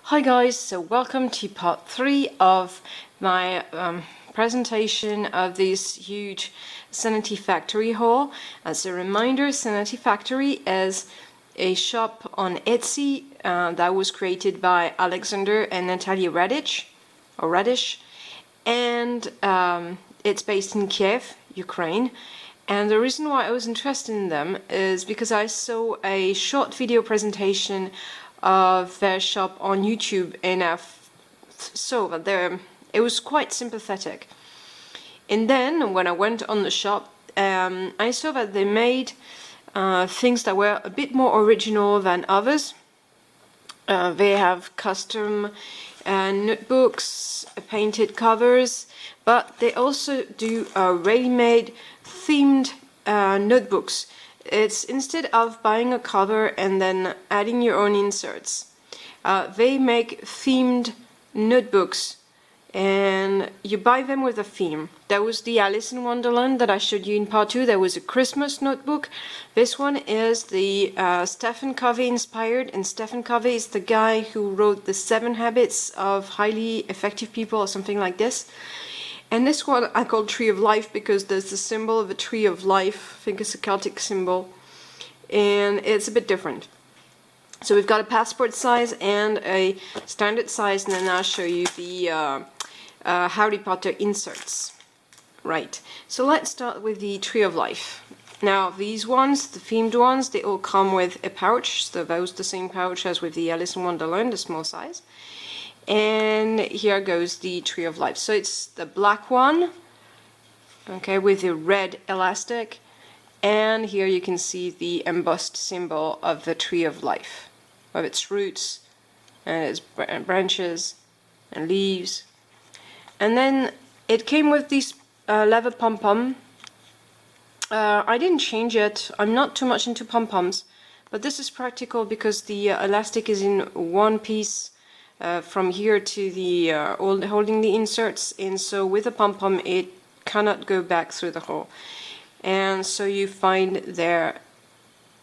Hi guys, so welcome to part 3 of my presentation of this huge Sanati factory haul. As a reminder, Sanati Factory is a shop on Etsy that was created by Alexander and Natalia Radish, and it's based in Kiev, Ukraine. And the reason why I was interested in them is because I saw a short video presentation of their shop on YouTube, and I saw that it was quite sympathetic. And then when I went on the shop, I saw that they made things that were a bit more original than others. They have custom notebooks, painted covers, but they also do ready-made themed notebooks. It's instead of buying a cover and then adding your own inserts, they make themed notebooks and you buy them with a theme. There was the Alice in Wonderland that I showed you in part 2. There was a Christmas notebook. This one is the Stephen Covey inspired, and Stephen Covey is the guy who wrote the 7 Habits of Highly Effective People or something like this. And this one I call Tree of Life because there's the symbol of a tree of life. I think it's a Celtic symbol, and it's a bit different. So we've got a passport size and a standard size, and then I'll show you the Harry Potter inserts. Right, so let's start with the Tree of Life. Now these ones, the themed ones, they all come with a pouch, so that was the same pouch as with the Alice in Wonderland, the small size. And here goes the Tree of Life. So it's the black one, okay, with the red elastic, and here you can see the embossed symbol of the Tree of Life, of its roots and its branches and leaves. And then it came with this leather pom-pom. I didn't change it. I'm not too much into pom-poms, but this is practical because the elastic is in one piece from here to the holding the inserts, and so with a pom-pom it cannot go back through the hole. And so you find their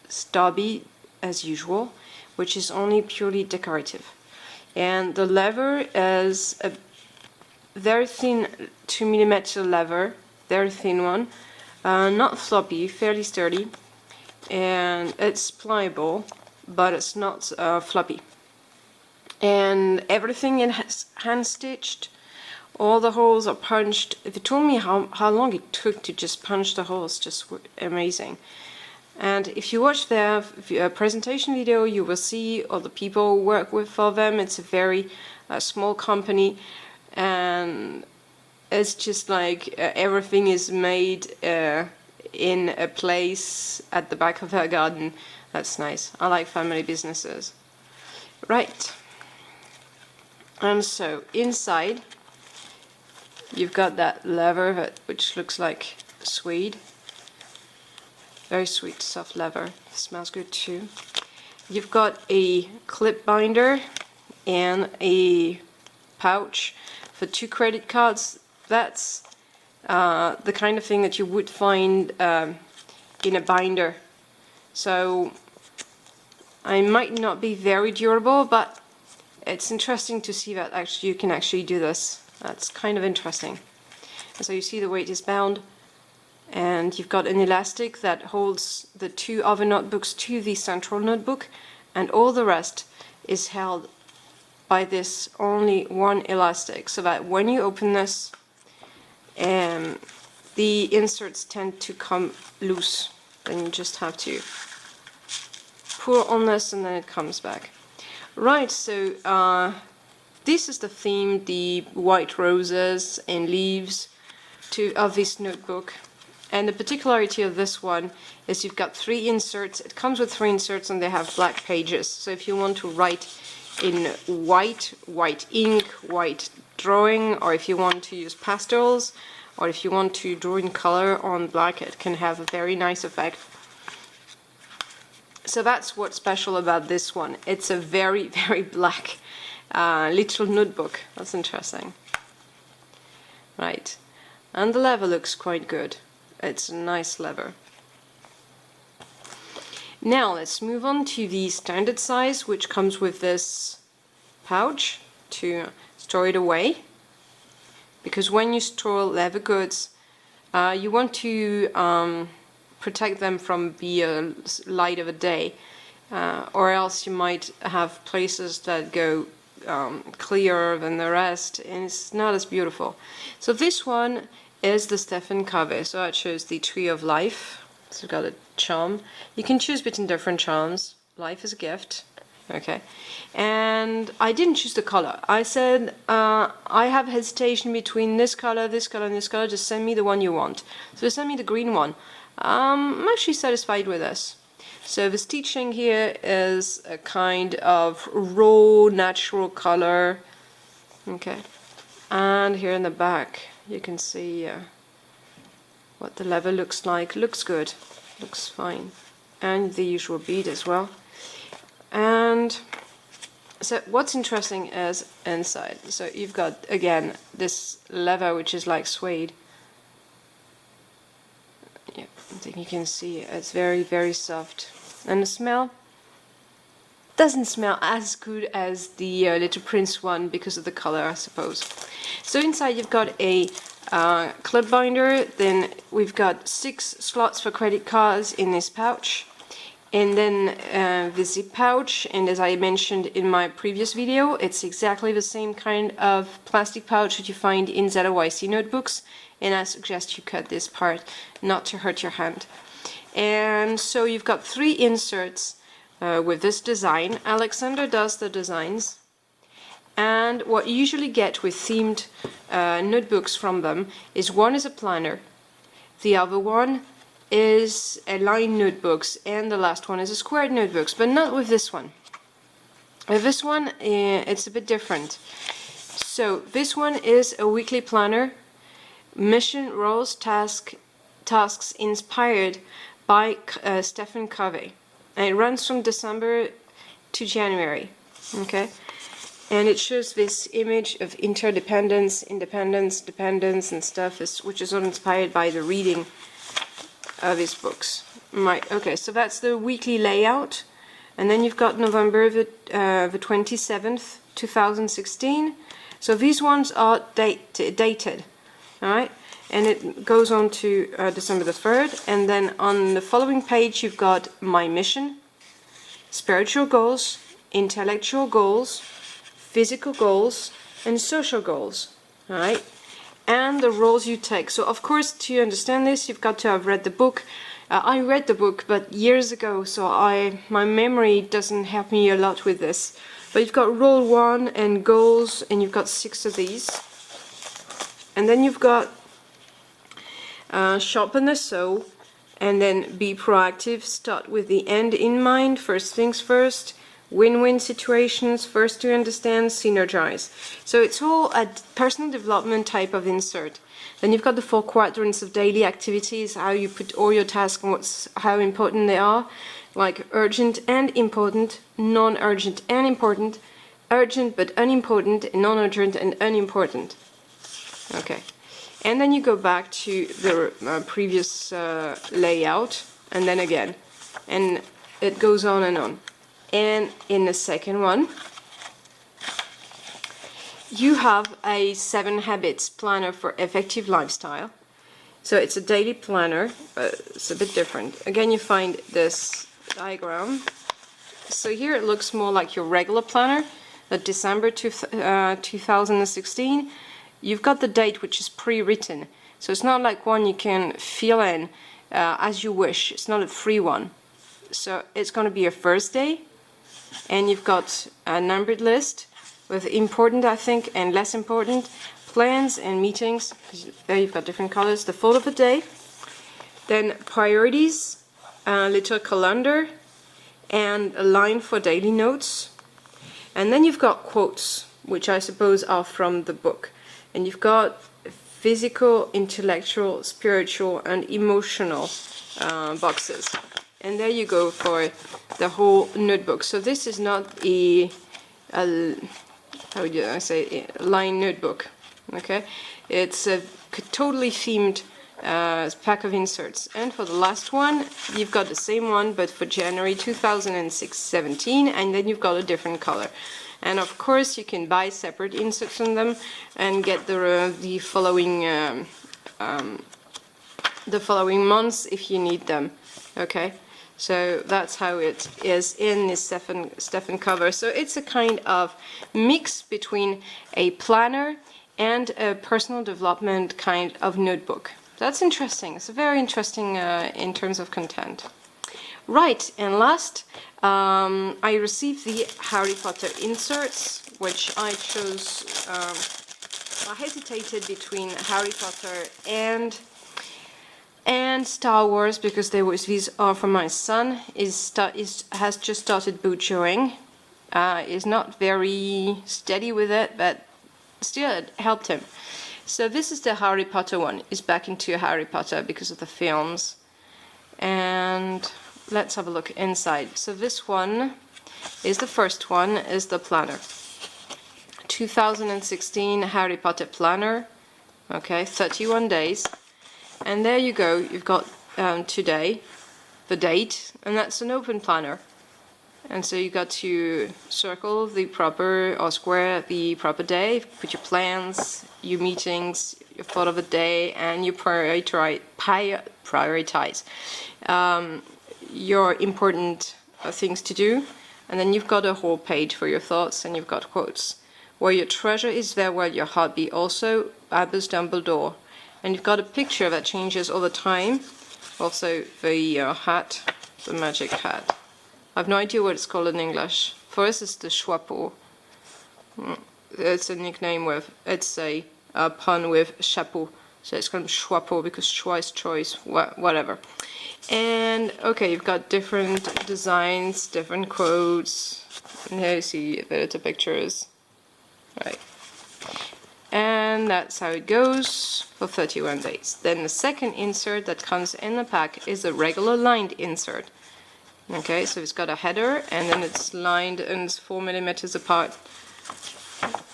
stubby as usual, which is only purely decorative. And the leather is a very thin 2mm leather, very thin one, not floppy, fairly sturdy, and it's pliable, but it's not floppy. And everything is hand stitched. All the holes are punched. If you told me how long it took to just punch the holes, just amazing. And if you watch their presentation video, you will see all the people who work with for them. It's a very small company, and it's just like everything is made in a place at the back of their garden. That's nice. I like family businesses. Right. And so inside you've got that leather which looks like suede. Very sweet, soft leather. Smells good too. You've got a clip binder and a pouch for 2 credit cards. That's the kind of thing that you would find in a binder. So I might not be very durable, but it's interesting to see that actually you can actually do this. That's kind of interesting. And so you see the way it is bound, and you've got an elastic that holds the 2 other notebooks to the central notebook, and all the rest is held by this only one elastic, so that when you open this, the inserts tend to come loose. Then you just have to pull on this and then it comes back. Right, so this is the theme, the white roses and leaves of this notebook. And the particularity of this one is you've got 3 inserts. It comes with 3 inserts and they have black pages. So if you want to write in white ink, white drawing, or if you want to use pastels, or if you want to draw in color on black, it can have a very nice effect. So that's what's special about this one. It's a very, very black little notebook. That's interesting. Right. And the leather looks quite good. It's a nice leather. Now let's move on to the standard size, which comes with this pouch to store it away, because when you store leather goods, you want to protect them from the light of a day, or else you might have places that go clearer than the rest, and it's not as beautiful. So this one is the Stephen Covey. So I chose the Tree of Life. So we've got a charm. You can choose between different charms. Life is a gift. Okay. And I didn't choose the color. I said, I have hesitation between this color, and this color. Just send me the one you want. So they sent me the green one. I'm actually satisfied with this. So the stitching here is a kind of raw, natural color. Okay. And here in the back, you can see what the leather looks like. Looks good. Looks fine. And the usual bead as well. And so what's interesting is inside. So you've got, again, this leather which is like suede. Yeah, I think you can see it's very, very soft. And the smell doesn't smell as good as the Little Prince one because of the color, I suppose. So inside you've got a clip binder. Then we've got 6 slots for credit cards in this pouch. And then the zip pouch, and as I mentioned in my previous video, it's exactly the same kind of plastic pouch that you find in ZYC notebooks, and I suggest you cut this part not to hurt your hand. And so you've got 3 inserts with this design. Alexander does the designs, and what you usually get with themed notebooks from them is one is a planner, the other one is a line notebooks, and the last one is a squared notebooks, but not with this one. With this one, it's a bit different. So this one is a weekly planner, mission, roles, tasks inspired by Stephen Covey, and it runs from December to January. Okay, and it shows this image of interdependence, independence, dependence, and stuff, which is all inspired by the reading of his books. Right, okay, so that's the weekly layout. And then you've got November the 27th, 2016. So these ones are dated, alright? And it goes on to December the 3rd. And then on the following page you've got my mission, spiritual goals, intellectual goals, physical goals, and social goals, alright? And the roles you take. So of course, to understand this, you've got to have read the book. I read the book, but years ago, so my memory doesn't help me a lot with this. But you've got role 1 and goals, and you've got 6 of these. And then you've got sharpen the saw, and then be proactive. Start with the end in mind. First things first. Win-win situations, first to understand, synergize. So it's all a personal development type of insert. Then you've got the 4 quadrants of daily activities, how you put all your tasks and how important they are, like urgent and important, non-urgent and important, urgent but unimportant, non-urgent and unimportant. Okay. And then you go back to the previous layout, and then again. And it goes on and on. And in the second one, you have a 7 habits planner for effective lifestyle. So it's a daily planner, but it's a bit different. Again, you find this diagram. So here it looks more like your regular planner, the December 2016. You've got the date, which is pre-written. So it's not like one you can fill in as you wish. It's not a free one. So it's going to be a first day. And you've got a numbered list with important, I think, and less important, plans and meetings. There you've got different colors. The photo of the day, then priorities, a little calendar, and a line for daily notes. And then you've got quotes, which I suppose are from the book. And you've got physical, intellectual, spiritual, and emotional boxes. And there you go for the whole notebook. So this is not a how would I say, a line notebook. Okay, it's a totally themed pack of inserts. And for the last one, you've got the same one, but for January 2017, and then you've got a different color. And of course you can buy separate inserts on them and get the following months if you need them. Okay, so that's how it is in this Stephen Covey. So it's a kind of mix between a planner and a personal development kind of notebook. That's interesting. It's very interesting in terms of content. Right, and last, I received the Harry Potter inserts, which I chose. I hesitated between Harry Potter and Star Wars because these are for my son. Has just started boot showing. Is not very steady with it, but still it helped him. So this is the Harry Potter one. It's back into Harry Potter because of the films. And let's have a look inside. So this one is the first one, is the planner. 2016 Harry Potter planner. Okay, 31 days. And there you go, you've got today, the date, and that's an open planner. And so you got to circle the proper, or square the proper day, put your plans, your meetings, your thought of the day, and you prioritize your important things to do. And then you've got a whole page for your thoughts, and you've got quotes. Where your treasure is, there will your heart be also, Albus Dumbledore. And you've got a picture that changes all the time. Also the hat, the magic hat. I have no idea what it's called in English. For us it's the chapeau. It's a nickname with, it's a pun with chapeau. So it's called chapeau because schwa is choice, whatever. And okay, you've got different designs, different quotes. And here you see a bit of pictures. Right. And that's how it goes for 31 days. Then the second insert that comes in the pack is a regular lined insert. Okay, so it's got a header and then it's lined and it's 4 millimeters apart.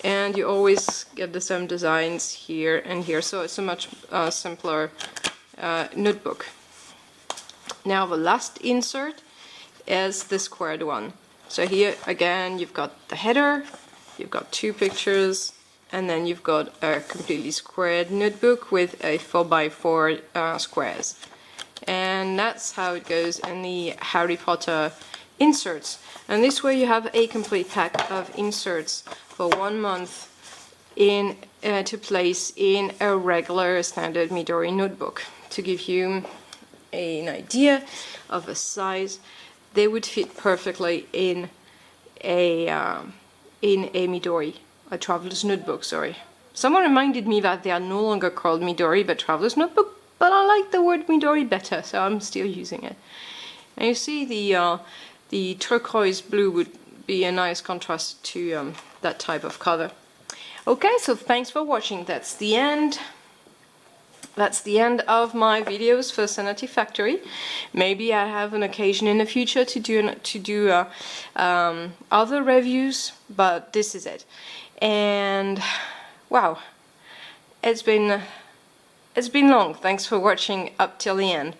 And you always get the same designs here and here, so it's a much simpler notebook. Now the last insert is the squared one. So here again you've got the header, you've got 2 pictures, and then you've got a completely squared notebook with a 4x4 squares. And that's how it goes in the Harry Potter inserts. And this way you have a complete pack of inserts for 1 month to place in a regular standard Midori notebook. To give you an idea of the size, they would fit perfectly in a Midori, a traveler's notebook, sorry. Someone reminded me that they are no longer called Midori but traveler's notebook, but I like the word Midori better, so I'm still using it. And you see the turquoise blue would be a nice contrast to that type of color. Okay, so thanks for watching. That's the end. That's the end of my videos for Sanati Factory. Maybe I have an occasion in the future to do other reviews, but this is it. And wow, it's been long. Thanks for watching up till the end.